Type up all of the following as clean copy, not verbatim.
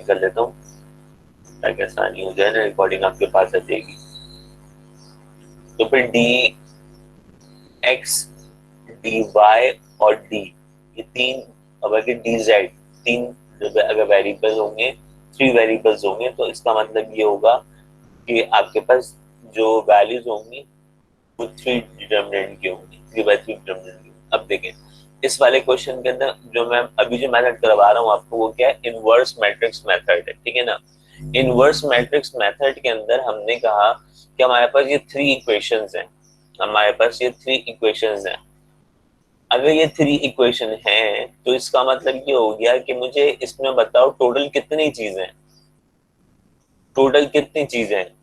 कर लेता हूँ ताकि आसानी हो जाए ना, रिकॉर्डिंग आपके पास आ जाएगी। तो फिर डी एक्स, डी वाई और डी, ये तीन, अब अगर डी जेड, तीन अगर वेरिएबल होंगे, थ्री वेरिएबल्स होंगे, तो इसका मतलब ये होगा कि आपके पास जो वैल्यूज होंगी वो थ्री डिटर्मिनेंट की होंगी, थ्री बाई थ्री डिटर्मिनेंट की। अब देखें इस वाले क्वेश्चन के अंदर जो मैं अभी जो मेथड करवा रहा हूँ आपको, वो क्या है, इनवर्स मैट्रिक्स मेथड है, ठीक है ना। इनवर्स मैट्रिक्स मेथड के अंदर हमने कहा कि हमारे पास ये थ्री इक्वेशंस हैं, हमारे पास ये थ्री इक्वेशंस हैं। अगर ये थ्री इक्वेशन हैं तो इसका मतलब ये हो गया कि मुझे इसमें बताओ टोटल कितनी चीजें हैं, टोटल कितनी चीजें हैं।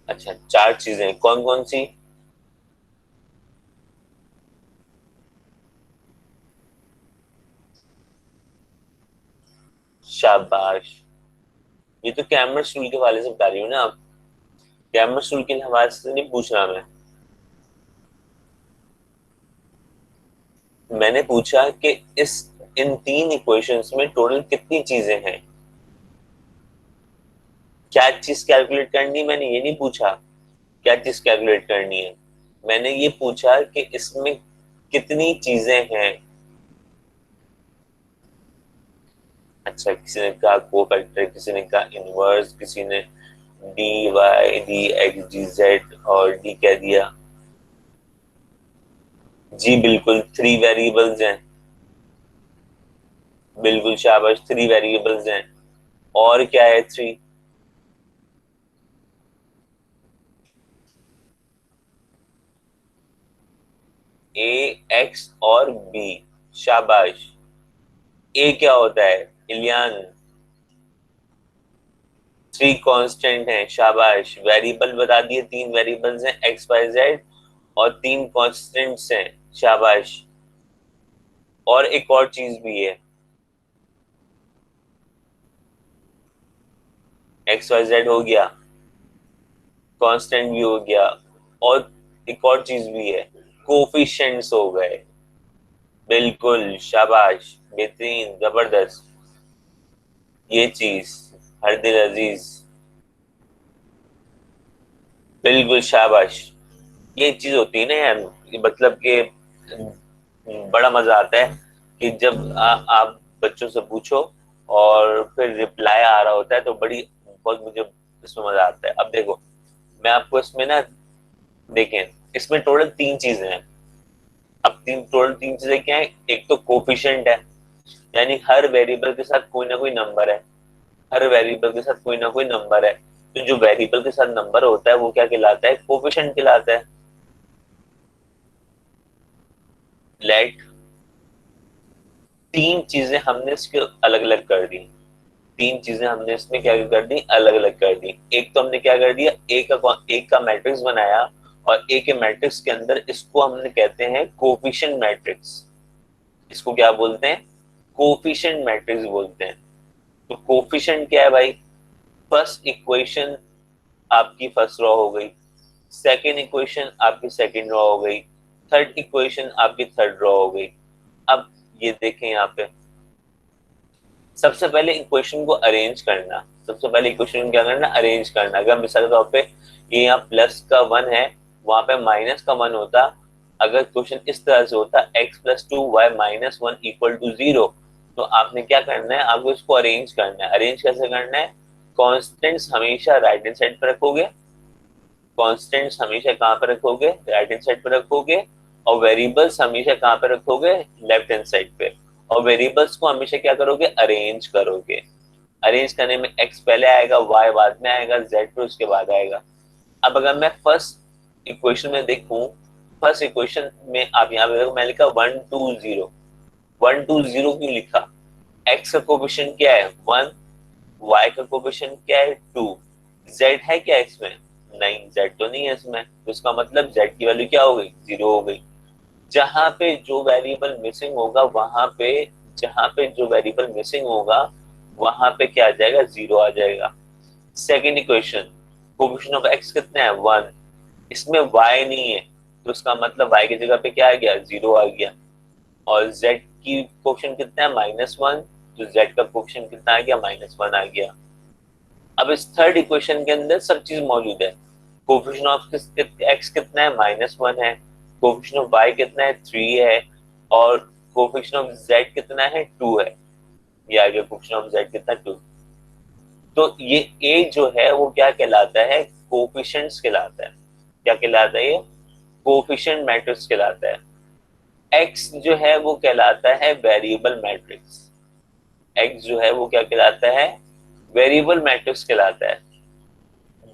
अच्छा, चार चीजें, कौन कौन सी? शाबाश, ये तो कैमरस टूल के हवाले से बता रही हूँ ना आप, कैमरस टूल के हवाले से नहीं पूछ रहा मैंने पूछा कि इस इन तीन इक्वेशंस में टोटल कितनी चीजें हैं। क्या चीज कैलकुलेट करनी है, मैंने ये नहीं पूछा क्या चीज कैलकुलेट करनी है, मैंने ये पूछा कि इसमें कितनी चीजें हैं। अच्छा, किसी ने कहा कोफैक्टर, किसी ने कहा इनवर्स, किसी ने d y d x d z और डी कह दिया। जी बिल्कुल, थ्री वेरिएबल्स हैं, बिल्कुल शाबाश, थ्री वेरिएबल्स हैं। और क्या है थ्री? ए, एक्स और बी। शाबाश। ए क्या होता है इलियान? थ्री कांस्टेंट है, शाबाश। वेरिएबल बता दिए, तीन वेरिएबल्स हैं एक्स वाई जेड और तीन कांस्टेंट्स हैं, शाबाश। और एक और चीज भी है, एक्स वाई जेड हो गया, कांस्टेंट भी हो गया, और एक और चीज भी है, कोफिशिएंट्स हो गए। बिल्कुल शाबाश, बेहतरीन, जबरदस्त। ये चीज, हर दिल अजीज, बिल्कुल शाबाश। ये चीज होती है ना यार, ये मतलब कि बड़ा मजा आता है कि जब आप बच्चों से पूछो और फिर रिप्लाई आ रहा होता है तो बड़ी बहुत मुझे इसमें मजा आता है। अब देखो मैं आपको इसमें ना, देखें इसमें टोटल तीन चीजें हैं। अब टोटल तीन चीजें क्या है? एक तो कोफिशिएंट है, यानी हर वेरिएबल के साथ कोई ना कोई नंबर है, हर वेरिएबल के साथ कोई ना कोई नंबर है। तो जो वेरिएबल के साथ नंबर होता है वो क्या कहलाता है? कोफिशिएंट कहलाता है। लेट, तीन चीजें हमने इसके अलग अलग कर दी, तीन चीजें हमने इसमें क्या कर दी, अलग अलग कर दी। एक तो हमने क्या कर दिया, एक का मैट्रिक्स बनाया, और एक के मैट्रिक्स के अंदर इसको हमने कहते हैं कोफिशिएंट मैट्रिक्स। इसको क्या बोलते हैं? कोफिशिएंट मैट्रिक्स बोलते हैं। तो कोफिशिएंट क्या है भाई? फर्स्ट इक्वेशन आपकी फर्स्ट रॉ हो गई, सेकेंड इक्वेशन आपकी सेकेंड रॉ हो गई, थर्ड इक्वेशन आपकी थर्ड रॉ हो गई। अब ये देखें यहाँ पे, सबसे पहले इक्वेशन को अरेंज करना, सबसे पहले इक्वेशन क्या करना, अरेंज करना। अगर मिसाल के तौर पे ये यहाँ प्लस का वन है, वहां पे माइनस का वन होता, अगर क्वेश्चन इस तरह से होता x plus two y minus one equal to zero, तो आपने क्या करना है, आपको इसको अरेंज करना है। अरेंज कैसे करना है? कॉन्स्टेंट्स हमेशा राइट हैंड साइड पर रखोगे, कॉन्स्टेंट्स हमेशा कहाँ पर रखोगे, राइट हैंड साइड पर रखोगे, और वेरिएबल्स हमेशा कहाँ पर रखोगे, लेफ्ट हैंड साइड पे। और वेरिएबल्स को हमेशा क्या करोगे, अरेंज करोगे। अरेंज करने में एक्स पहले आएगा, वाई बाद में आएगा, जेड फिर उसके बाद आएगा। अब अगर मैं फर्स्ट इक्वेशन में देखूं, फर्स्ट इक्वेशन में आप यहाँ पे देखो, मैं लिखा one two zero. One two zero क्यों लिखा? एक्स का कोफिशिएंट क्या है, वन, वाई का कोफिशिएंट क्या है, टू, जेड है क्या इसमें? नहीं, जेड तो नहीं है इसमें, तो इसका मतलब जेड की वैल्यू क्या हो गई, जीरो हो गई। जहां पे जो वेरिएबल मिसिंग होगा वहां पे, जहां पे जो वेरिएबल मिसिंग होगा वहां पे क्या आ जाएगा, जीरो आ जाएगा। Second equation, coefficient of x कितना है, वन, इसमें वाई नहीं है, तो उसका मतलब y की जगह पे क्या आ गया, 0 आ गया। और z की कोफिशिएंट कितना है, -1, तो z का कोफिशिएंट कितना आ गया, -1 आ गया। अब इस थर्ड इक्वेशन के अंदर सब चीज मौजूद है। कोफिशिएंट ऑफ x कितना है, -1 है। कोफिशिएंट ऑफ y कितना है, 3 है। और कोफिशिएंट ऑफ z कितना है, 2 है। ये आ गया कोफिशिएंट ऑफ z कितना, 2। तो ये a जो है वो क्या कहलाता है, कोफिशिएंट्स कहलाता है। क्या कहलाता है ये, कोफिशिएंट मैट्रिक्स कहलाता है। x जो है वो कहलाता है वेरिएबल मैट्रिक्स। x जो है वो क्या कहलाता है, वेरिएबल मैट्रिक्स कहलाता है।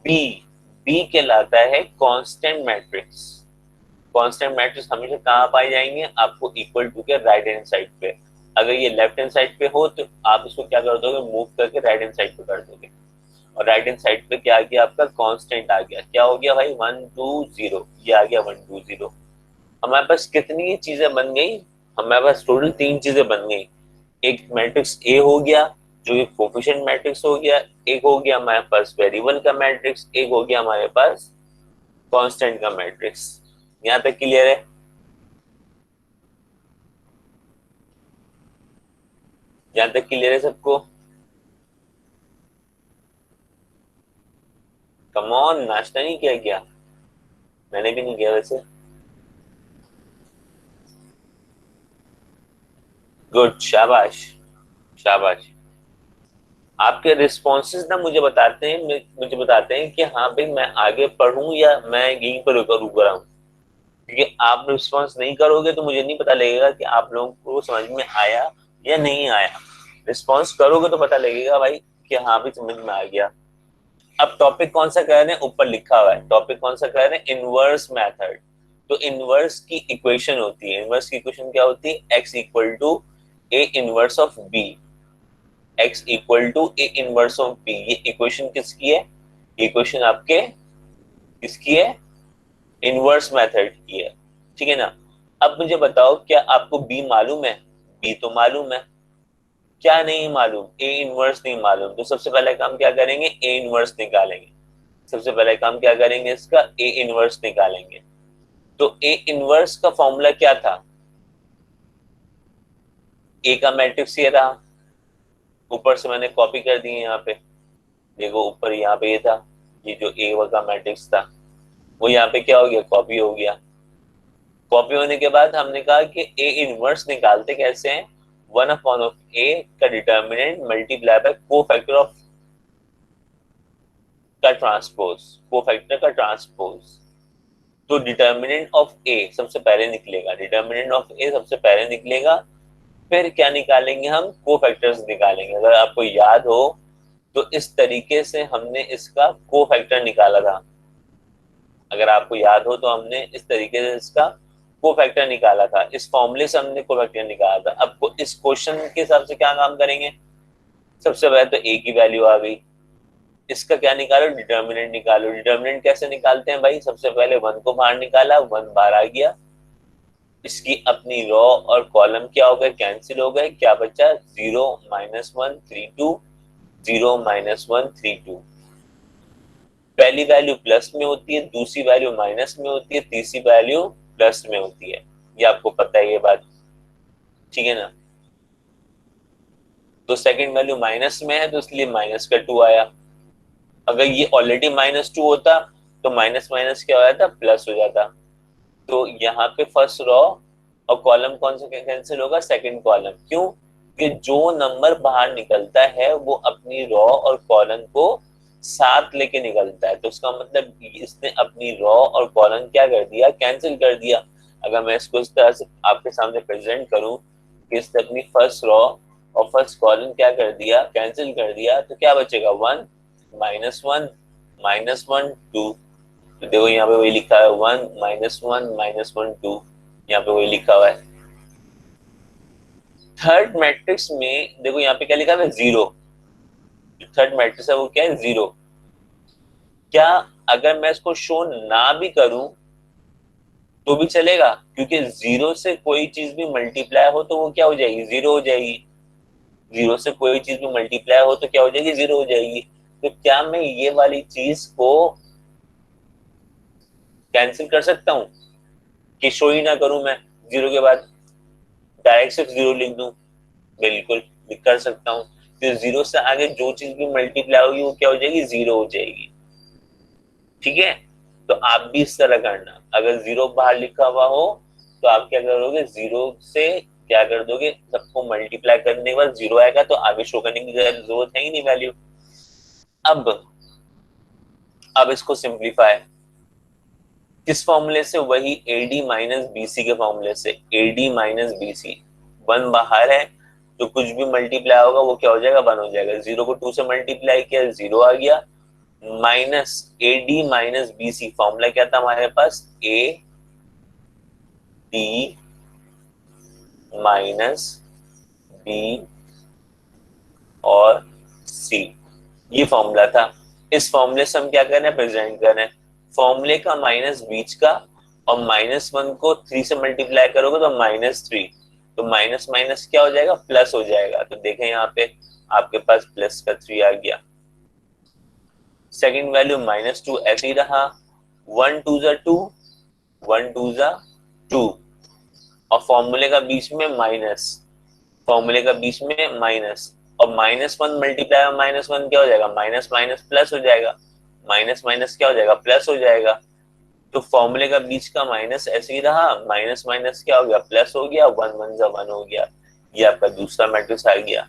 b b कहलाता है कांस्टेंट मैट्रिक्स। कांस्टेंट मैट्रिक्स हमेशा कहाँ पाए जाएंगे, आपको इक्वल टू के राइट हैंड साइड पे। अगर ये लेफ्ट हैंड साइड पे हो तो आप इसको क्या कर दोगे, मूव करके राइट हैंड साइड पे कर दोगे। और राइट हैंड साइड पे क्या आ गया, आपका कांस्टेंट आ गया। क्या हो गया भाई, 1 2 0, ये आ गया 1 2 0। हमारे पास कितनी चीजें बन गई, हमारे पास टोटल 3 चीजें बन गई। एक मैट्रिक्स ए हो गया जो एक कोफिशिएंट मैट्रिक्स हो गया, एक हो गया हमारे पास वेरिएबल का मैट्रिक्स, एक हो गया हमारे पास कांस्टेंट का मैट्रिक्स। यहां तक क्लियर है, यहां तक क्लियर है सबको। कम ऑन, नाश्ता नहीं किया क्या, मैंने भी नहीं किया वैसे। गुड, शाबाश शाबाश। आपके रिस्पॉन्सेज ना मुझे बताते हैं, मुझे बताते हैं कि हाँ भाई मैं आगे पढ़ूं या मैं यहीं पर रुक रहा हूँ। क्योंकि आप रिस्पॉन्स नहीं करोगे तो मुझे नहीं पता लगेगा कि आप लोगों को समझ में आया या नहीं आया। रिस्पॉन्स करोगे तो पता लगेगा भाई कि हाँ भी समझ में आ गया। अब टॉपिक कौन सा कर रहे हैं, ऊपर लिखा हुआ है टॉपिक कौन सा कर रहे हैं, इनवर्स मेथड। तो इनवर्स की इक्वेशन होती है, इनवर्स की इक्वेशन क्या होती है, x equal to a inverse of b। x equal to a inverse of b, ये इक्वेशन किसकी है, इक्वेशन आपके किसकी है, इनवर्स मेथड की है। ठीक है ना। अब मुझे बताओ क्या आपको b मालूम है, b तो मालूम है, क्या नहीं मालूम, ए इनवर्स नहीं मालूम। तो सबसे पहले काम क्या करेंगे, ए इनवर्स निकालेंगे। सबसे पहले काम क्या करेंगे, इसका ए इनवर्स निकालेंगे। तो ए इनवर्स का फॉर्मूला क्या था, ए का मैट्रिक्स ये रहा, ऊपर से मैंने कॉपी कर दी है यहाँ पे। देखो ऊपर यहाँ पे ये था, ये जो ए का मैट्रिक्स था वो यहाँ पे क्या हो गया, कॉपी हो गया। कॉपी होने के बाद हमने कहा कि ए इनवर्स निकालते कैसे हैं, 1 ऑफ ए का determinant multiply by cofactor of का ट्रांसपोज, कोफैक्टर का ट्रांसपोज। तो डिटर्मिनेंट ऑफ ए सबसे पहले निकलेगा, डिटर्मिनेंट ऑफ ए सबसे पहले निकलेगा। फिर क्या निकालेंगे हम, कोफैक्टर्स निकालेंगे। अगर आपको याद हो तो इस तरीके से हमने इसका कोफैक्टर निकाला था। अगर आपको याद हो तो हमने इस तरीके से इसका कोफैक्टर निकाला था, इस फॉर्मूले से हमने कोफैक्टर निकाला था। अब इस क्वेश्चन के हिसाब से क्या काम करेंगे, सबसे पहले तो ए की वैल्यू आ गई, इसका क्या निकालो, डिटर्मिनेंट निकालो। डिटर्मिनेंट कैसे निकालते हैं भाई, सबसे पहले 1 को बाहर निकाला, 1 बाहर आ गया। इसकी अपनी रो और कॉलम क्या हो गए, कैंसिल हो गए, क्या बचा, 0 -1 3 2, 0 -1 3 2। पहली वैल्यू प्लस में होती है, दूसरी वैल्यू माइनस में होती है, तीसरी वैल्यू प्लस में होती है। ये आपको पता है ये बात, ठीक है ना। तो सेकंड वैल्यू माइनस में है तो इसलिए माइनस का 2 आया। अगर ये ऑलरेडी -2 होता तो माइनस माइनस क्या हो जाता, प्लस हो जाता। तो यहाँ पे फर्स्ट रो और कॉलम कौन सा कैंसिल होगा, सेकंड कॉलम। क्यों, कि जो नंबर बाहर निकलता है वो अपनी रो और कॉलम को साथ लेके निकलता है। तो उसका मतलब इसने अपनी रो और कॉलम क्या कर दिया, कैंसिल कर दिया। अगर मैं इसको इस तरह से आपके सामने प्रेजेंट करूं कि इसने अपनी फर्स्ट रो और फर्स्ट कॉलम क्या कर दिया, कैंसिल कर दिया, तो क्या बचेगा, 1 -1 -1 2। तो देखो यहाँ पे वही लिखा है, 1 -1 -1 2, यहाँ पे वही लिखा हुआ है। थर्ड मैट्रिक्स में देखो यहाँ पे क्या लिखा है, 0। थर्ड मैट्रिक्स है वो क्या है, 0। क्या अगर मैं इसको शो ना भी करूं तो भी चलेगा, क्योंकि 0 से कोई चीज भी मल्टीप्लाई हो तो वो क्या हो जाएगी, 0 हो जाएगी। 0 से कोई चीज भी मल्टीप्लाई हो तो क्या हो जाएगी, 0 हो जाएगी। तो क्या मैं ये वाली चीज को कैंसिल कर सकता हूँ, कि शो ही ना करूं मैं, जीरो के बाद डायरेक्ट सिर्फ जीरो लिख दूं? बिल्कुल भी कर सकता हूँ। तो जीरो से आगे जो चीज भी मल्टीप्लाई होगी वो क्या हो जाएगी, जीरो हो जाएगी। ठीक है, तो आप भी इस तरह करना, अगर जीरो बाहर लिखा हुआ हो तो आप क्या करोगे, जीरो से क्या कर दोगे, सबको मल्टीप्लाई करने के बाद जीरो आएगा तो आगे शो करने की जरूरत है ही नहीं वैल्यू। अब इसको सिंप्लीफाई किस फॉर्मूले से, वही एडी माइनस बीसी के फॉर्मूले से। एडी माइनस बीसी, वन बाहर है तो कुछ भी मल्टीप्लाई होगा वो क्या हो जाएगा, वन हो जाएगा। जीरो को टू से मल्टीप्लाई किया, जीरो आ गया, minus a d minus b c, formula क्या था हमारे पास, ए डी माइनस बी और सी, ये फॉर्मूला था। इस फॉर्मूले से हम क्या कर रहे हैं, प्रेजेंट कर रहे हैं फॉर्मूले का माइनस बीच का, और माइनस वन को थ्री से मल्टीप्लाई करोगे तो माइनस थ्री, तो माइनस माइनस क्या हो जाएगा, प्लस हो जाएगा। तो देखें यहाँ पे आपके पास प्लस का थ्री आ गया। सेकेंड वैल्यू माइनस टू ऐसे ही रहा, वन टू जा टू, वन टू जा टू, और फॉर्मूले का बीच में माइनस, फॉर्मूले का बीच में माइनस, और minus one multiply minus one क्या हो जाएगा, माइनस माइनस प्लस हो जाएगा, माइनस माइनस क्या हो जाएगा, प्लस हो जाएगा। तो फॉर्मूले का बीच का माइनस ऐसे ही रहा, माइनस माइनस क्या हो गया, प्लस हो गया, वन वन जा वन हो गया, ये आपका दूसरा मैट्रिक्स आ गया।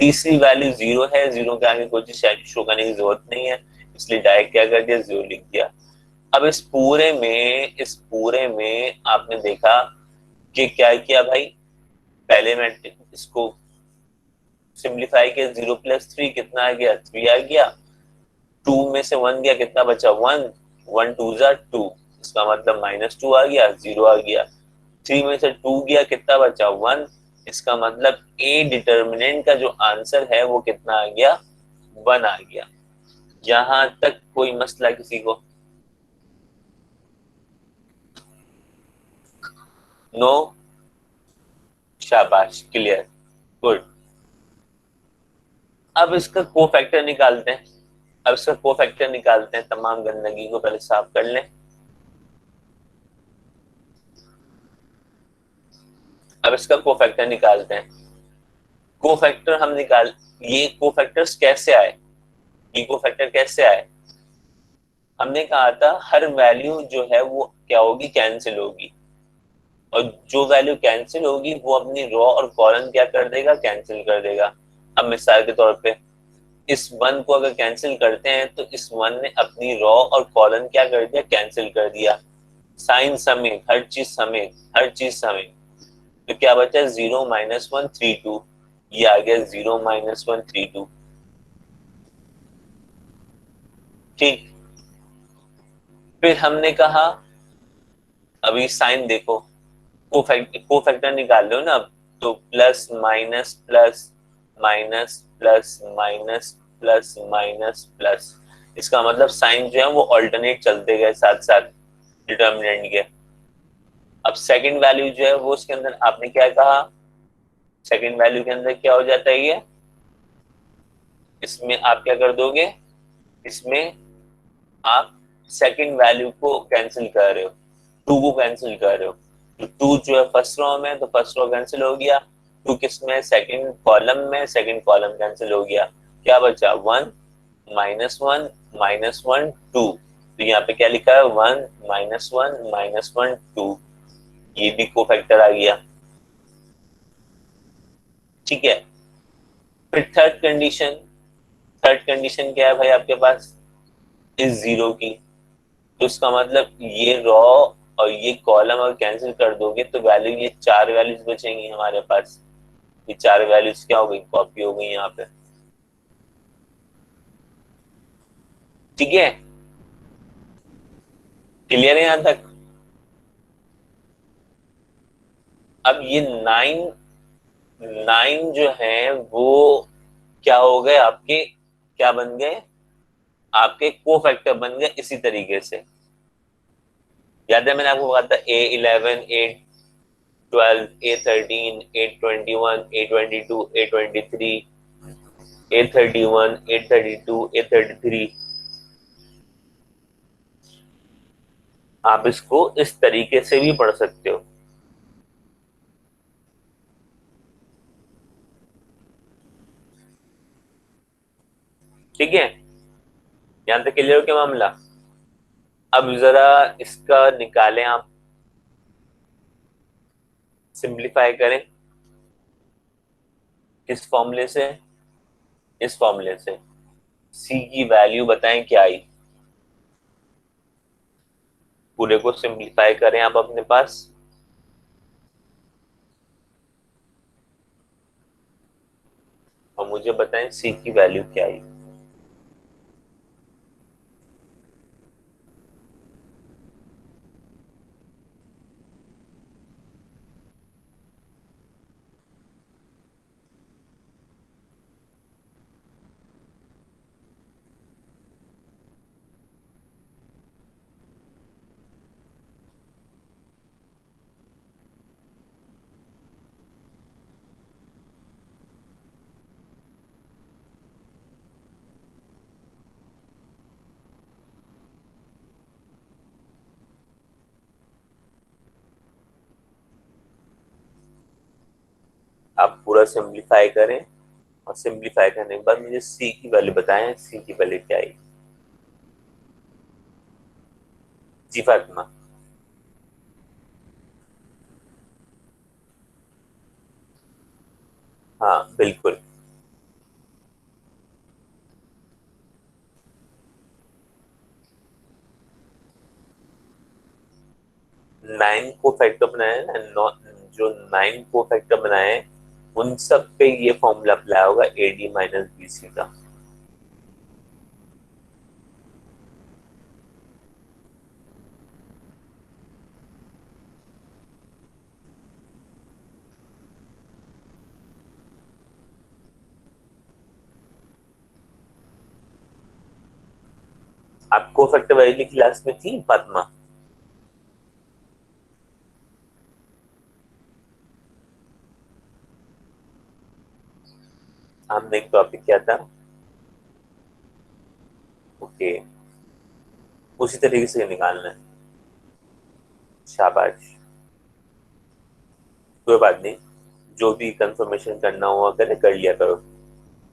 तीसरी वैल्यू जीरो है, जीरो के आगे कोई चीज शो करने की जरूरत नहीं है, इसलिए डायरेक्ट क्या कर दिया, जीरो लिख दिया। अब इस पूरे में आपने देखा कि क्या किया भाई, पहले मैट्रिक्स इसको सिंप्लीफाई किया, जीरो प्लस थ्री कितना आ गया, थ्री आ गया, टू में से वन गया, कितना बचा, वन, वन टू जा टू, इसका मतलब माइनस टू आ गया, जीरो आ गया। थ्री में से टू गया, कितना बचा, वन, इसका मतलब ए डिटर्मिनेंट का जो आंसर है वो कितना आ गया, वन आ गया। यहां तक कोई मसला किसी को, नो, शाबाश, क्लियर, गुड। अब इसका कोफैक्टर निकालते हैं, अब इसका कोफैक्टर निकालते हैं, तमाम गंदगी को पहले साफ कर लें। अब इसका कोफैक्टर निकालते हैं। कोफैक्टर हम निकाल, ये कोफैक्टर्स कैसे आए, ये कोफैक्टर कैसे आए, हमने कहा था हर वैल्यू जो है वो क्या होगी, कैंसिल होगी, और जो वैल्यू कैंसिल होगी वो अपनी रॉ और कॉलम क्या कर देगा, कैंसिल कर देगा। अब मिसाल के तौर पे इस वन को अगर कैंसिल करते हैं तो इस वन ने अपनी रॉ और कॉलम क्या कर दिया, कैंसिल कर दिया, साइन समेत, हर चीज समेत, हर चीज समेत। तो क्या बचा, zero minus one three two, ये आ गया zero minus one three two. ठीक, फिर हमने कहा अभी साइन देखो, कोफैक्टर निकाल लो ना अब, तो plus minus plus minus plus minus plus minus plus, इसका मतलब साइन जो है वो ऑल्टरनेट चलते गए साथ साथ डिटर्मिनेंट के। अब सेकंड वैल्यू जो है वो उसके अंदर आपने क्या कहा, सेकंड वैल्यू के अंदर क्या हो जाता है ये, इसमें आप क्या कर दोगे, इसमें आप सेकंड वैल्यू को कैंसिल कर रहे हो, टू को कैंसिल कर रहे हो, तो टू जो है फर्स्ट रो में, तो फर्स्ट रो कैंसिल हो गया, टू किस में, सेकंड कॉलम में, सेकंड कॉलम कैंसिल हो गया, क्या बचा, वन माइनस वन टू, तो यहाँ पे क्या लिखा है, वन माइनस वन टू, ये भी कोफैक्टर आ गया। ठीक है, फिर थर्ड कंडीशन क्या है भाई आपके पास, इस जीरो की, तो इसका मतलब ये रॉ और ये कॉलम अगर कैंसिल कर दोगे तो वैल्यू, ये चार वैल्यूज बचेंगी हमारे पास, ये चार वैल्यूज क्या हो गई, कॉपी हो गई यहाँ पे। ठीक है, क्लियर है यहां तक। अब ये नाइन, नाइन जो है वो क्या हो गए आपके, क्या बन गए, आपके कोफैक्टर बन गए इसी तरीके से। याद है मैंने आपको कहा था ए इलेवन, ए ट्वेल्व, ए थर्टीन, ए ट्वेंटी वन, ए ट्वेंटी टू, ए ट्वेंटी थ्री, ए थर्टी वन, ए थर्टी टू, ए थर्टी थ्री। आप इसको इस तरीके से भी पढ़ सकते हो। ठीक है, यहां तक क्लियर हो क्या मामला? अब जरा इसका निकालें आप, सिंप्लीफाई करें। किस फॉर्मूले से? इस फॉर्मूले से। सी की वैल्यू बताएं क्या आई। पूरे को सिंप्लीफाई करें आप अपने पास। और मुझे बताएं सी की वैल्यू क्या आई। आप पूरा सिंप्लीफाई करें, और सिंप्लीफाई करने के बाद मुझे सी की वैल्यू बताएं, सी की वैल्यू क्या आई। जी फातिमा। हाँ बिल्कुल। 9 को फैक्टर बनाए ना, जो 9 को फैक्टर बनाए, उन सब पे ये फॉर्मूला अप्लाई होगा, एडी माइनस बीसी का। आपको फैक्टर वाली क्लास में थी फातिमा? हमने एक टॉपिक किया था। ओके, उसी तरीके से निकालना है। शाबाश। कोई बात नहीं, जो भी कंफर्मेशन करना हुआ करे कर लिया करो,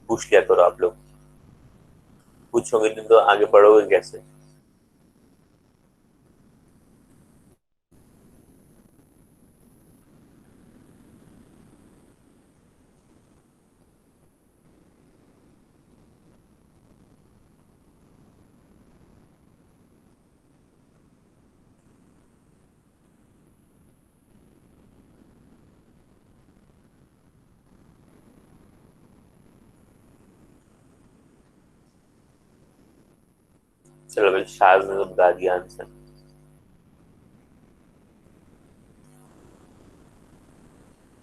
पूछ लिया करो आप लोग। पूछोगे नहीं तो आगे बढ़ोगे कैसे? चलो भाई, शाज ने तो बता दिया आंसर।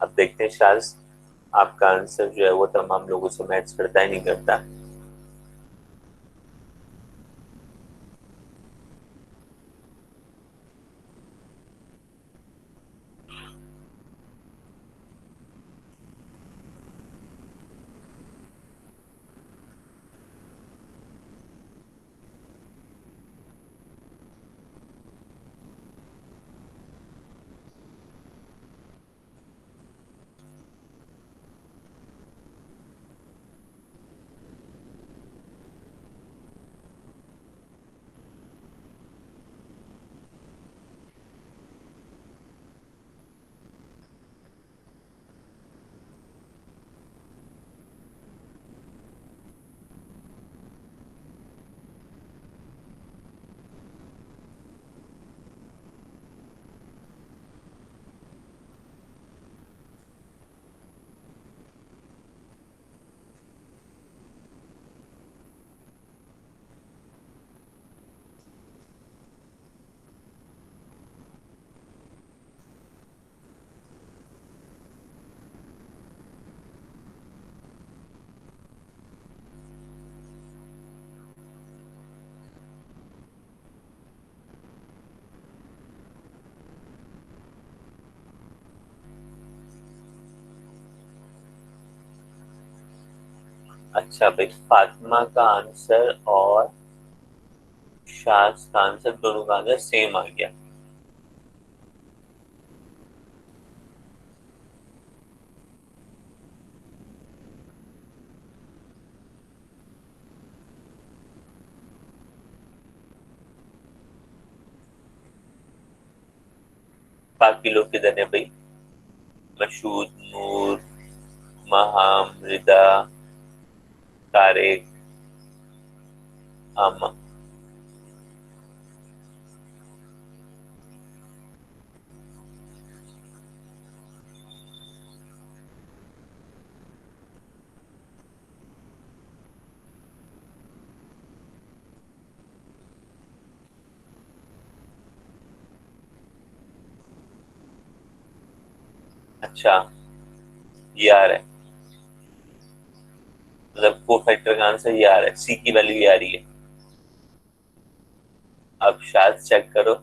अब देखते हैं शाज, आपका आंसर जो है वो तमाम लोगों से मैच करता है नहीं करता। अच्छा भाई, फातिमा का आंसर और शाज का आंसर दोनों का आंसर सेम आ गया। बाकी लोग किधर है भाई? मशहूद, नूर, महा, मृदा, तारिक, आमा। अच्छा, ये आ रहा है, मतलब को फैक्टर का आंसर ये आ रहा है, सी की वैल्यू ये आ रही है। अब शायद चेक करो।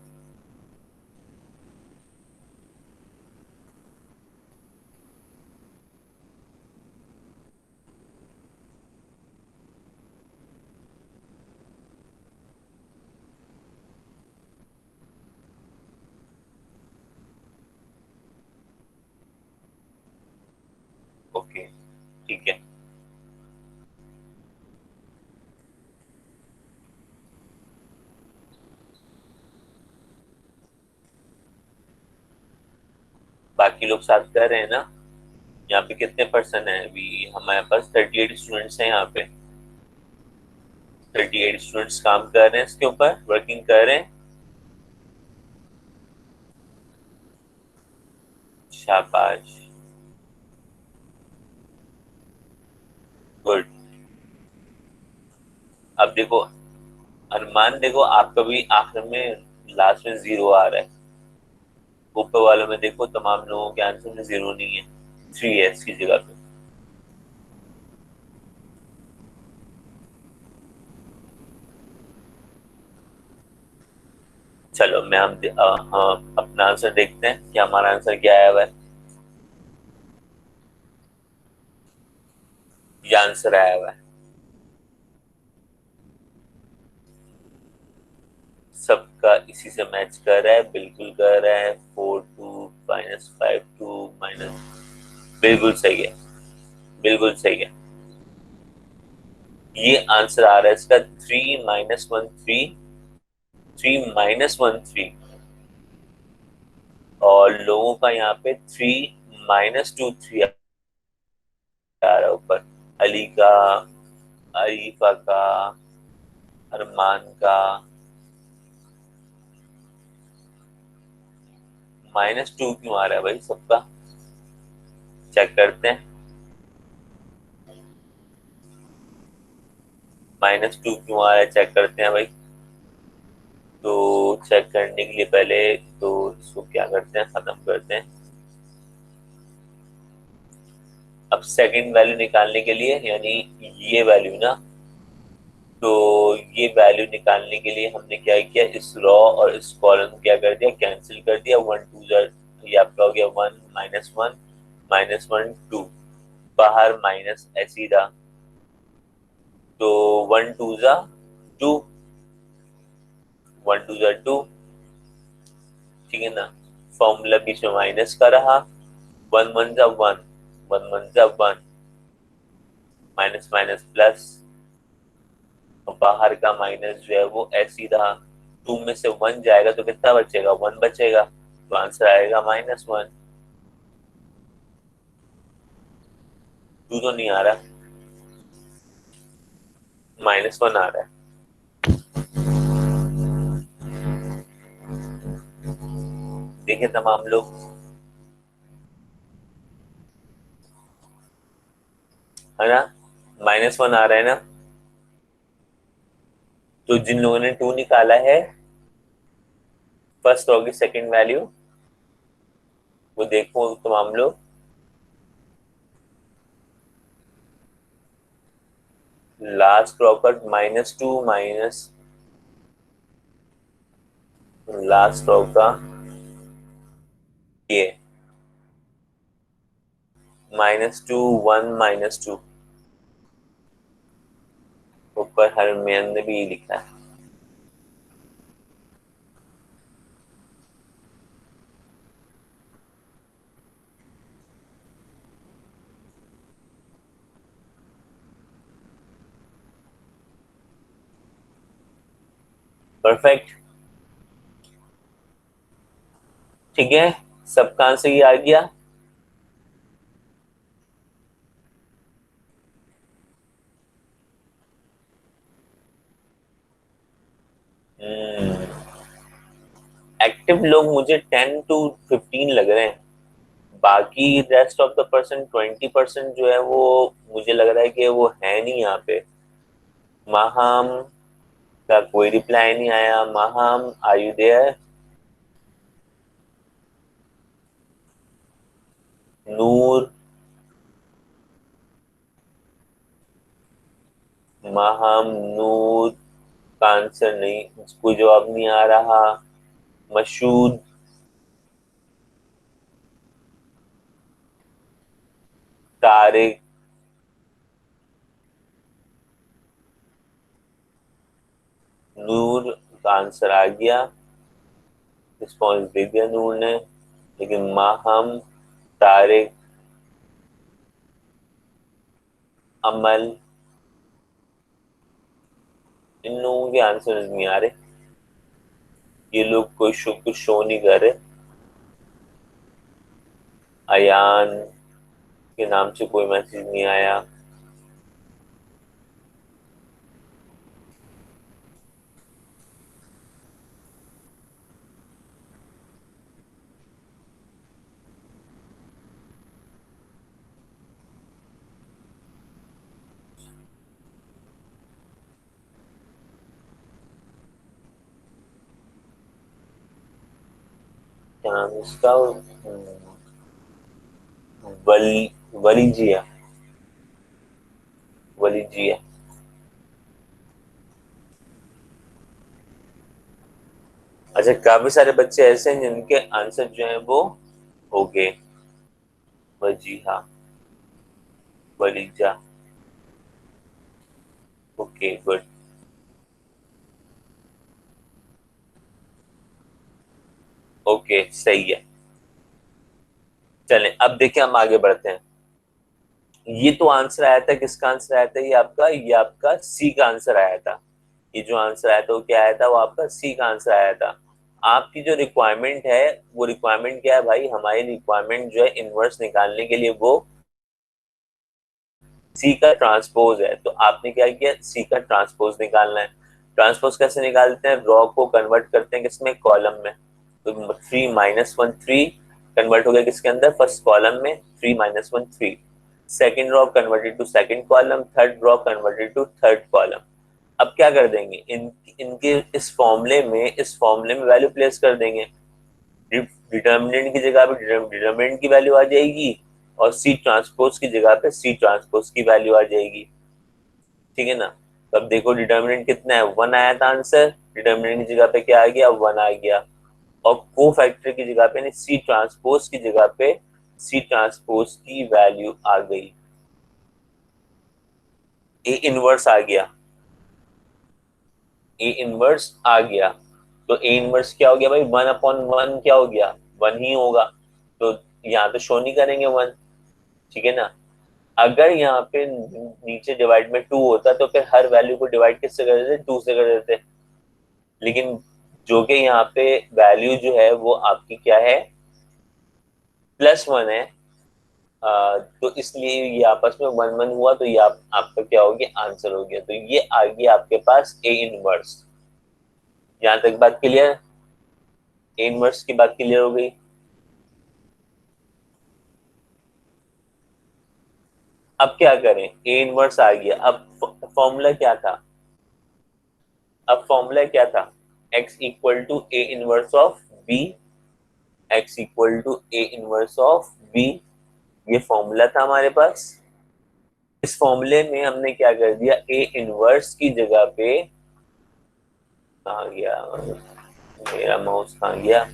ओके, ठीक है। बाकी लोग साथ कर रहे हैं ना? यहाँ पे कितने पर्सन है अभी हमारे पास? 38 स्टूडेंट्स हैं यहाँ पे। 38 स्टूडेंट्स काम कर रहे हैं इसके ऊपर, वर्किंग कर रहे हैं। शाबाश, गुड। अब देखो, अनुमान देखो, आपका भी आखिर में लास्ट में जीरो आ रहा है। ऊपर वालों में देखो, तमाम लोगों के आंसर में जीरो नहीं है, थ्री है इसकी जगह पे। चलो मैं हम अपना आंसर देखते हैं कि हमारा आंसर क्या आया हुआ है। ये आंसर आया हुआ है, सबका इसी से मैच कर रहा है, बिल्कुल कर रहा है। 4 2 - 5 2 माइनस, बिल्कुल सही है, बिल्कुल सही है। ये आंसर आ रहा है इसका 3 - 1 3, 3 - 1 3। और लोगों का यहाँ पे 3 - 2 3 आ रहा है ऊपर। अली का, अरीफा का, अरमान का। -2 क्यों आ रहा है भाई सबका? चेक करते हैं, -2 क्यों आ रहा है, चेक करते हैं भाई। तो चेक करने के लिए पहले तो इसको क्या करते हैं, खत्म करते हैं। अब सेकंड वैल्यू निकालने के लिए, यानी ये वैल्यू ना, तो ये वैल्यू निकालने के लिए हमने क्या किया, इस रॉ और इस कॉलम क्या कर दिया, कैंसिल कर दिया। 1 2 ये आपका हो गया 1 - 1 - 1 बाहर माइनस ऐसे ही रहा। तो 1 2 1 2 ठीक है ना। फॉर्मूला बीच में माइनस का रहा। 1 1 1, 1 1 1, माइनस माइनस प्लस। बाहर का माइनस जो है वो ऐसे ही रहा। 2 में से 1 जाएगा तो कितना बचेगा, 1 बचेगा, तो आंसर आएगा -1। 2 तो नहीं आ रहा, -1 आ रहा है। देखिए तमाम लोग, है ना, -1 आ रहा है ना। तो जिन लोगों ने 2 निकाला है, फर्स्ट होगी सेकंड वैल्यू, वो देखो तमाम लोग। लास्ट रॉकर -2 माइनस, लास्ट रो का ये -2 1 -2, ऊपर हरमियन ने भी लिखा है। परफेक्ट, ठीक है। सबका आंसर ये आ गया। एक्टिव लोग मुझे 10 to 15 लग रहे हैं। बाकी रेस्ट ऑफ द पर्सन 20% जो है वो मुझे लग रहा है कि वो है नहीं यहाँ पे। माहम का कोई रिप्लाई नहीं आया। Maham, are you there? Noor, Maham, Noor का आंसर नहीं, कोई जवाब नहीं आ रहा। मशूद, तारिक, नूर का आंसर आ गया, रिस्पॉन्स दे दिया नूर ने। लेकिन माहम, तारिक, अमल, इन लोगों के आंसर नहीं आ रहे। ये लोग कोई कुछ शो नहीं कर रहे। अयान के नाम से कोई मैसेज नहीं आया। क्या नाम है इसका? वली, वली जिया, वली जिया। अच्छा, काफी सारे बच्चे ऐसे हैं जिनके आंसर जो है वो हो गए। Wajiha, Walija. Okay, good. Okay, सही है। चलें, अब देखिए हम आगे बढ़ते हैं। ये तो आंसर आया था, किसका आंसर आया था? ये आपका सी का आंसर आया था। ये जो आंसर आया था वो क्या आया था? वो आपका सी का आंसर आया था। आपकी जो रिक्वायरमेंट है, वो रिक्वायरमेंट क्या है भाई? हमारी रिक्वायरमेंट जो है इनवर्स निकालने के लिए वो सी का ट्रांसपोज है। तो आपने क्या किया? सी का ट्रांसपोज निकालना है। ट्रांसपोज कैसे निकालते हैं? रॉ को कन्वर्ट करते हैं किसमें? कॉलम में। तो 3 - 1 3 कन्वर्ट हो गया किसके अंदर? फर्स्ट कॉलम में। 3 - 1 3। Second row converted to second column, third row converted to third column. अब क्या कर देंगे? इनके इस फॉर्मूले में वैल्यू प्लेस कर देंगे। डिटर्मिनेंट की जगह पे डिटर्मिनेंट की वैल्यू आ जाएगी, और सी ट्रांसपोज की जगह पे सी ट्रांसपोज की वैल्यू आ जाएगी। ठीक है ना? तो अब देखो डिटर्मिनेंट कितना है? 1 आया था आंसर। डिटर्मिनेंट की जगह पे क्या आ गया? 1 आ गया। और को फैक्टर की जगह पे, सी ट्रांसपोज की जगह पे सी ट्रांसपोज की वैल्यू आ गई। ए इनवर्स आ गया। ए इनवर्स आ गया। तो ए इनवर्स क्या हो गया भाई? 1/1 क्या हो गया? 1 ही होगा। तो यहाँ तो शो नहीं करेंगे 1। ठीक है ना? अगर यहाँ पे नीचे डिवाइड में 2 होता तो फिर हर वैल्यू को डिवाइड किससे कर देते? 2 से कर देते। लेकिन जो कि यहाँ पे वैल्यू जो है वो आपकी क्या है? +1 है। तो इसलिए ये आपस में 1 1 हुआ, तो ये आपका क्या हो गया? आंसर हो गया। तो ये आ गया आपके पास ए इनवर्स। यहाँ तक बात क्लियर? ए इनवर्स की बात क्लियर हो गई। अब क्या करें? ए इनवर्स आ गया। अब फॉर्मूला क्या था? अब फॉर्मूला क्या था? x equal to a inverse of b. x equal to a inverse of b, ये फॉर्मूला था हमारे पास। इस फॉर्मूले में हमने क्या कर दिया? ए इनवर्स की जगह पे, कहाँ गया मेरा माउस? कहाँ गया?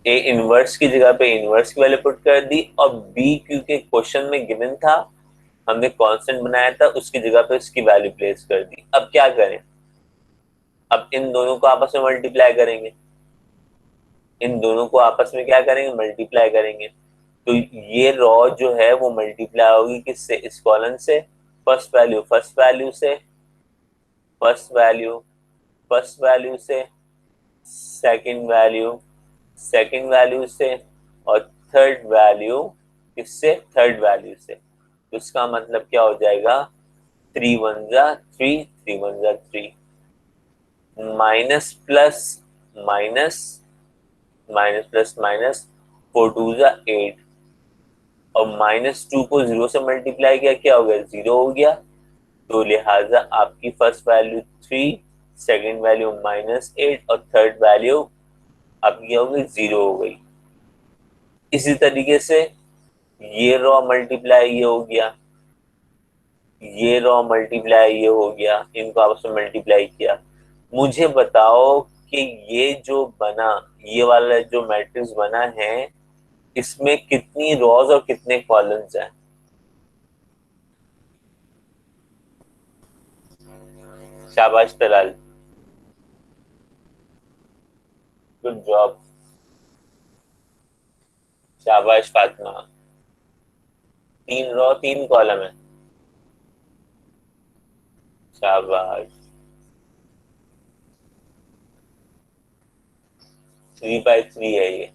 ए इनवर्स की जगह पे इनवर्स की वैल्यू पुट कर दी, और बी क्योंकि क्वेश्चन में गिवन था, हमने कांस्टेंट बनाया था, उसकी जगह पे इसकी वैल्यू प्लेस कर दी। अब क्या करें? अब इन दोनों को आपस में मल्टीप्लाई करेंगे। इन दोनों को आपस में क्या करेंगे? मल्टीप्लाई करेंगे। तो ये रॉ जो है वो मल्टीप्लाई होगी किससे? इस कॉलम से। फर्स्ट वैल्यू से, फर्स्ट वैल्यू से, सेकंड वैल्यू से, और थर्ड वैल्यू किससे, थर्ड वैल्यू से। तो इसका मतलब क्या हो जाएगा, 3 1 जा 3, 3 1 जा 3, minus plus minus, minus plus minus, 4 2 जा 8, और -2 को 0 से मल्टीप्लाई किया, क्या हो गया, 0 हो गया। तो लिहाजा आपकी फर्स्ट वैल्यू 3, सेकंड वैल्यू -8, और थर्ड वैल्यू आपकी हो गई 0 हो गई। इसी तरीके से ये रॉ मल्टीप्लाई ये हो गया, ये रॉ मल्टीप्लाई ये हो गया, इनको आपस में मल्टीप्लाई किया। मुझे बताओ कि ये जो बना, ये वाला जो मैट्रिक्स बना है, इसमें कितनी रॉज और कितने कॉलम्स हैं। शाबाश तलाल, गुड जॉब। शाबाश फातिमा, 3 रॉ 3 कॉलम है। शाबाश। 3 बाय 3 है ये।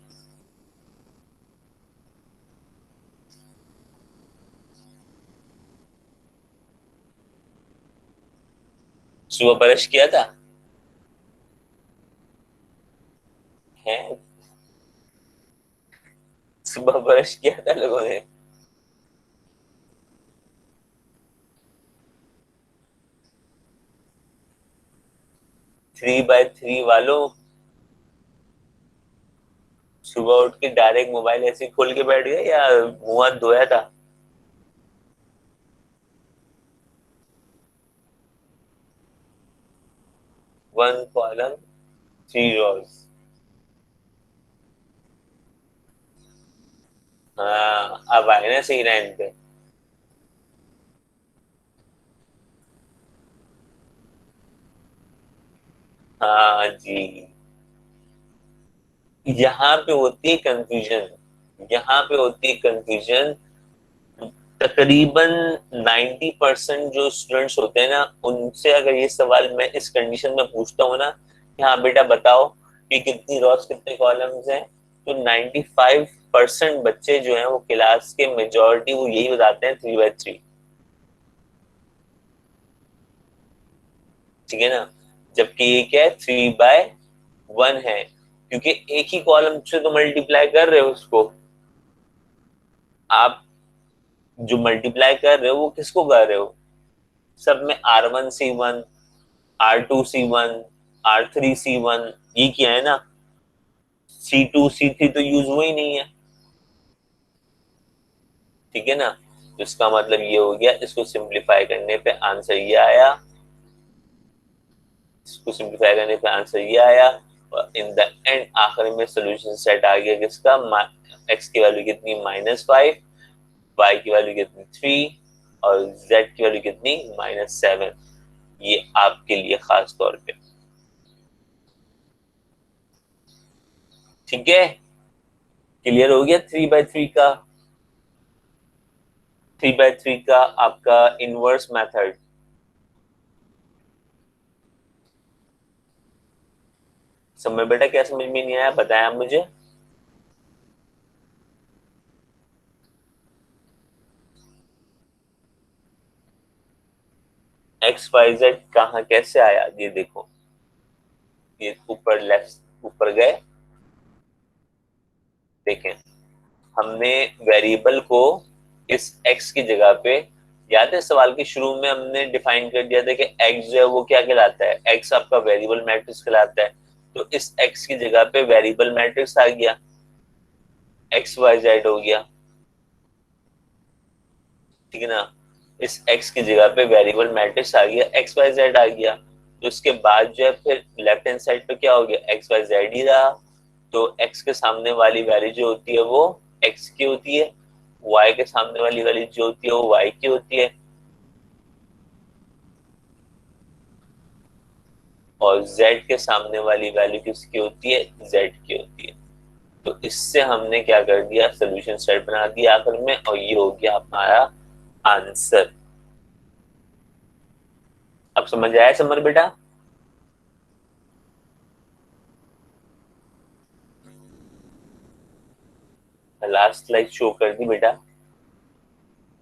सुबह ब्रश किया था है, सुबह ब्रश किया था लोगों ने। 3 बाय 3 वालों, सुबह उठ के डायरेक्ट मोबाइल ऐसे खोल के बैठ गए या मुंह हाथ धोया था। 1 कॉलम 3 रॉज। हाँ अब आए ना सही लाइन पे। हाँ जी, यहाँ पे होती है कंफ्यूजन, यहाँ पे होती है कंफ्यूजन। तकरीबन 90% जो स्टूडेंट्स होते हैं ना, उनसे अगर ये सवाल मैं इस कंडीशन में पूछता हूँ ना कि हाँ बेटा बताओ कि कितनी रॉस कितने कॉलम्स हैं, तो 95% बच्चे जो हैं वो क्लास के मेजोरिटी वो यही बताते हैं 3 बाय 3। ठीक है ना, जबकि ये क्या है, 3 बाय 1 है, क्योंकि एक ही कॉलम से तो मल्टीप्लाई कर रहे हो उसको आप। जो मल्टीप्लाई कर रहे हो वो किसको कर रहे हो, सब में R1 C1, R2 C1, R3 C1, ये क्या है ना, C2 C3 तो यूज हुआ ही नहीं है। ठीक है ना, तो इसका मतलब ये हो गया, इसको सिंप्लीफाई करने पे आंसर ये आया, इसको सिंप्लीफाई करने पे आंसर ये आया, और इन द एंड आखिर में सोल्यूशन सेट आ गया किसका, एक्स की वैल्यू कितनी, -5, वाई की वैल्यू कितनी 3, और जेड की वैल्यू कितनी, -7। ये आपके लिए खास तौर पे। ठीक है, क्लियर हो गया 3 बाय 3 का, 3 बाय 3 का आपका इनवर्स मेथड। समय बेटा क्या समझ में नहीं आया, बताया मुझे। XYZ कहाँ कैसे आया, ये देखो, ये ऊपर लेफ्ट ऊपर गए, देखें हमने वेरिएबल को इस x की जगह पे, याद है सवाल के शुरू में हमने डिफाइन कर दिया था कि x जो है वो क्या कहलाता है, x आपका वेरिएबल मैट्रिक्स कहलाता है। तो इस x की जगह पे वेरिएबल मैट्रिक्स आ गया, XYZ हो गया। ठीक है ना, इस x की जगह पे वेरिएबल मैट्रिक्स आ गया, XYZ आ गया। तो इसके बाद जो है फिर लेफ्ट हैंड साइड पे क्या हो गया, XYZ ही रहा। तो x के सामने वाली वैल्यू जो होती है वो x की होती है, y के सामने वाली वैल्यू जो होती है वो y की होती है, और z के सामने वाली वैल्यू किसकी होती है, z की होती है। तो इससे हमने क्या कर दिया, सोल्यूशन सेट बना दिया आखिर में, और ये हो गया हमारा आंसर। अब समझ आया समर बेटा। लास्ट स्लाइड शो कर दी बेटा।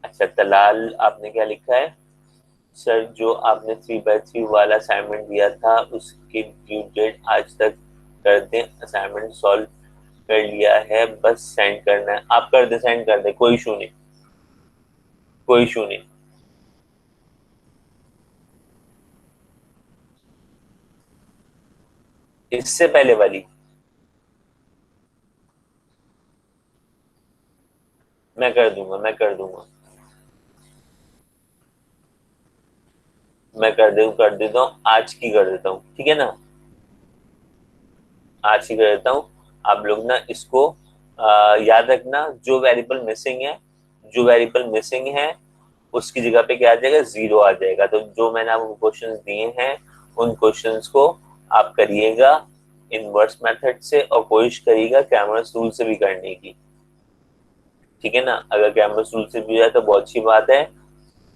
अच्छा तलाल, आपने क्या लिखा है? सर जो आपने 3x3 वाला असाइनमेंट दिया था उसकी ड्यू डेट आज तक कर दें, असाइनमेंट सॉल्व कर लिया है, बस सेंड करना है। आप कर दे, सेंड कर दे, कोई इशू नहीं, कोई इशू नहीं। इससे पहले वाली मैं कर दूंगा, मैं कर दूंगा, मैं कर देता हूँ, आज की कर देता हूँ, ठीक है ना? आज ही कर देता हूँ। आप लोग ना इसको याद रखना, जो वेरिएबल मिसिंग है, जो वेरिएबल मिसिंग है उसकी जगह पे क्या आ जाएगा, जीरो आ जाएगा। तो जो मैंने आपको क्वेश्चंस दिए हैं उन क्वेश्चंस को आप करिएगा इनवर्स मेथड से, और कोशिश करिएगा कैमरा टूल से भी करने की, ठीक है ना? अगर कैमरा टूल से भी जाए तो बहुत अच्छी बात है।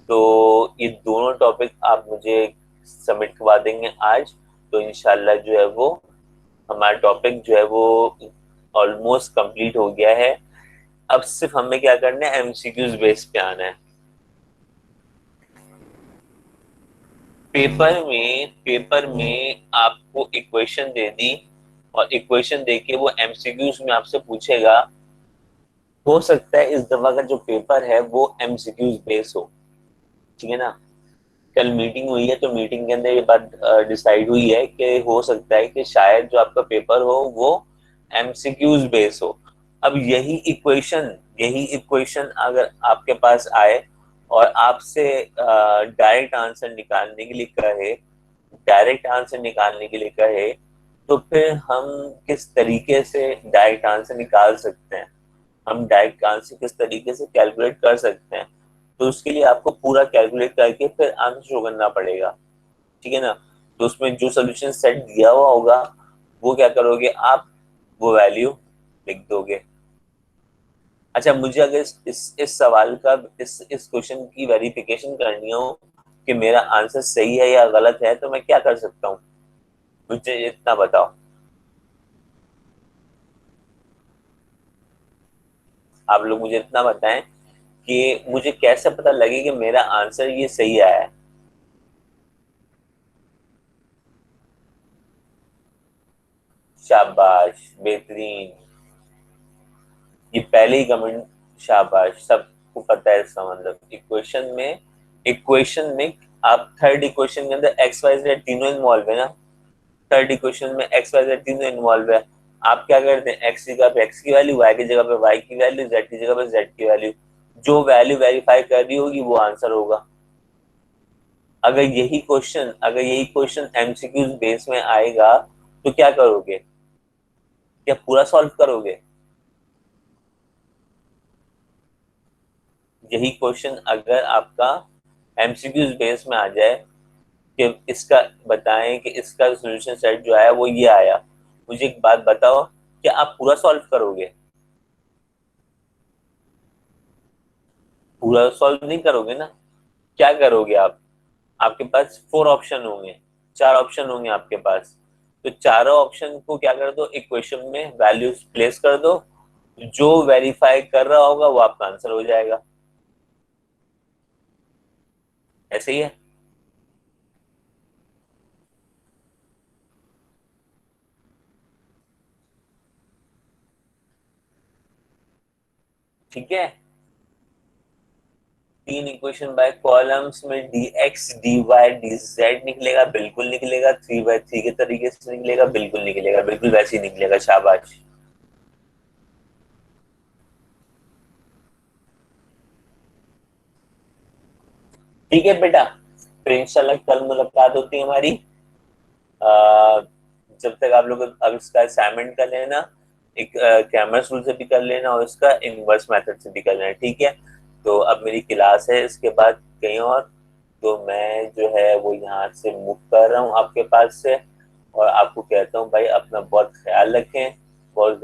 तो ये दोनों टॉपिक आप मुझे सबमिट करवा देंगे आज, तो इंशाल्लाह जो है वो हमारा टॉपिक जो है वो ऑलमोस्ट कंप्लीट हो गया है। अब सिर्फ हमें क्या करना है, एमसीक्यूज बेस पे आना है। पेपर में आपको इक्वेशन दे दी, और इक्वेशन देके वो एमसीक्यूज में आपसे पूछेगा। हो सकता है इस दफा का जो पेपर है वो एमसीक्यूज बेस हो, ठीक है ना? कल मीटिंग हुई है तो मीटिंग के अंदर ये बात डिसाइड हुई है कि हो सकता है कि शायद जो आपका पेपर हो वो एमसीक्यूज बेस हो। अब यही इक्वेशन अगर आपके पास आए और आपसे डायरेक्ट आंसर निकालने के लिए कहे, डायरेक्ट आंसर निकालने के लिए कहे, तो फिर हम किस तरीके से डायरेक्ट आंसर निकाल सकते हैं, हम डायरेक्ट आंसर किस तरीके से कैलकुलेट कर सकते हैं। तो उसके लिए आपको पूरा कैलकुलेट करके फिर आंसर शो करना पड़ेगा, ठीक है ना? तो उसमें जो सोल्यूशन सेट दिया हुआ होगा वो क्या करोगे आप, वो वैल्यू लिख दोगे। अच्छा मुझे अगर इस सवाल का, इस क्वेश्चन की वेरिफिकेशन करनी हो कि मेरा आंसर सही है या गलत है, तो मैं क्या कर सकता हूँ, मुझे इतना बताओ। आप लोग मुझे इतना बताएं कि मुझे कैसे पता लगे कि मेरा आंसर ये सही आया है। शाबाश, बेहतरीन, ये पहले ही कमेंट। शाबाश, सबको पता है इसका मतलब। इक्वेशन में आप थर्ड इक्वेशन के अंदर एक्स वाई जेड तीनों इन्वॉल्व है ना, थर्ड इक्वेशन में एक्स वाई जेड तीनों इन्वॉल्व है। आप क्या करते हैं, एक्स की जगह पे एक्स की वैल्यू, वाई की जगह पे वाई की वैल्यू, जेड की जगह पे जेड की वैल्यू, जो वैल्यू वेरीफाई कर रही होगी वो आंसर होगा। अगर यही क्वेश्चन एमसीक्यूज बेस में आएगा तो क्या करोगे, क्या पूरा सॉल्व करोगे? यही क्वेश्चन अगर आपका एमसीक्यूज बेस में आ जाए कि इसका बताएं कि इसका सॉल्यूशन सेट जो आया वो ये आया, मुझे एक बात बताओ, क्या आप पूरा सॉल्व करोगे? पूरा सॉल्व नहीं करोगे ना। क्या करोगे आप, आपके पास फोर ऑप्शन होंगे, चार ऑप्शन होंगे आपके पास। तो चारों ऑप्शन को क्या कर दो, इक्वेशन में वैल्यूज प्लेस कर दो, जो वेरीफाई कर रहा होगा वो आपका आंसर हो जाएगा। ऐसे ही है। ठीक है, तीन इक्वेशन बाय कॉलम्स में d x d y d z निकलेगा, बिल्कुल निकलेगा। 3x3 के तरीके से निकलेगा, बिल्कुल निकलेगा, बिल्कुल वैसे ही निकलेगा। शाबाश। ठीक है बेटा, फिर इंशाल्लाह कल मुलाकात होती है हमारी। आ, जब तक आप लोग अब इसका असाइनमेंट कर लेना, एक कैमरा रूल से भी कर लेना, और इसका इनवर्स मेथड से भी कर लेना, ठीक है? तो अब मेरी क्लास है इसके बाद कहीं और, तो मैं जो है वो यहाँ से मूव कर रहा हूँ आपके पास से, और आपको कहता हूँ भाई अपना बहुत ख्याल रखें, बहुत